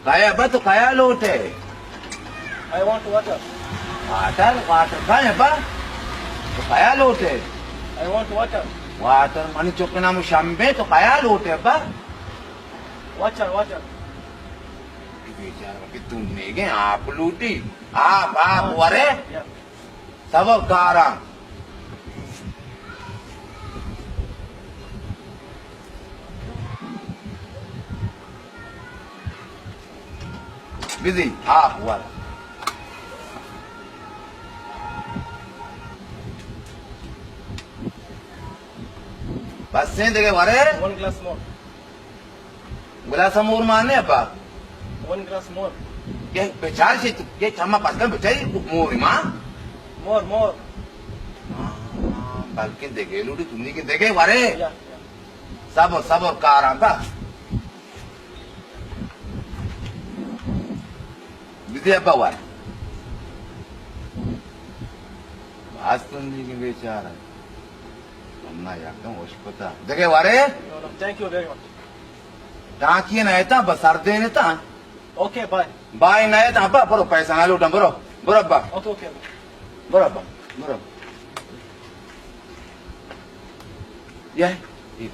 Kaya ba to? Kaya lote. I want water. Water, water. Kaya ba? To kaya lote. I want water. Water, mani choke namu shambe to kaya lote ba? Water, water. बेचारा कि तुमने के आप लूटी आप वरे Yeah. सब कारा बिजी आप वर बस से देखे वरे 1 glass more. गुला समूर माने अपा 1 glass more. ये बेचार से ये चम्मा पास बेचारी मोरी माँ More, more. बल्कि देखे लूटी तुमने के देखे वरे Yeah, yeah. सब कारा था बिजी अपा वर आज तुमने के बेचारा अन्ना याकम होशपता देखे वरे No, no. Thank you very much. टाकिए ना था बसर देने था Okay, bye. बाय ना था अपा बरो पैसा ना लूटा बरो बरो अपा Okay, okay. बरो अपा बरो ये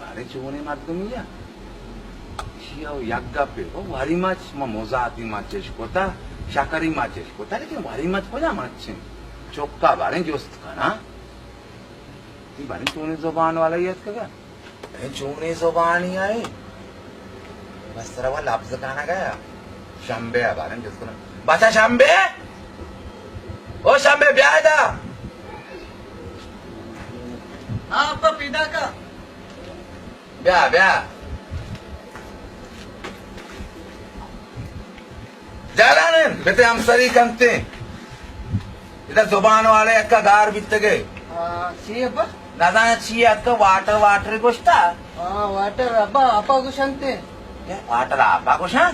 बारे चोने मार तुम या शियाओ याग्गा पे वो वारी माच मोजा आती माचेश कोता शाकारी माचेश कोता लेकिन वारी माच को ना माचे चौका बारे जोस्त का ना ये बारे चोने ज़ुबान वाला ये क्या चोने ज़ुबान ही आए बस तरह वाला लफ्ज़ कहना गया शंबे बारे जिसको ना बचा शंबे ओ शंबे ब्याह दा हाँ अब्बा पीदा का ब्याह जाना नहीं बेटे हम सरी करते इधर जुबान वाले अक्का गार बीत गए सी अब्बा दादा अच्छी अक्का वाटर गोश्ता वाटर अब्बा अप्पा को शांति वाटर आपा कुछ हाँ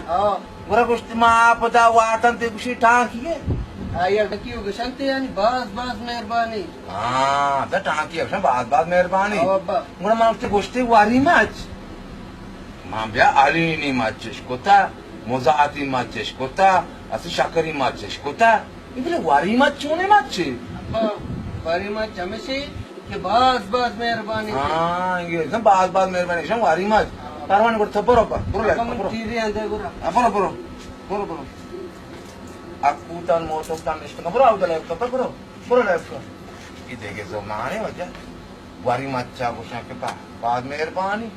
बुरा कुछ माँ पता वाटर ते कुछ टांकी है यार टकियो को शांति यानी बस मेहरबानी हाँ तो टांकी है बात मेहरबानी अब्बा मुरा माँ उससे गोश्ते वारी माच माँ ब्या आली नहीं माचेश कोता मोजा आती माचेश कोता ऐसे शाकरी माचेश कोता ये बोले वारी माच चोने माचे अब्बा बारी में चमेशी के बस मेहरबानी हाँ ये एकदम बात मेहरबानी एकदम वारी माच परवान को थप्पड़ अपा बुरा लग कमन टीरी आंधे गुरा बुरा aku tan motor tan isto ka bro dala ka bro la ka ये देखे जो माने वजह वारी मच्छा को शक का बाद मेहरबानी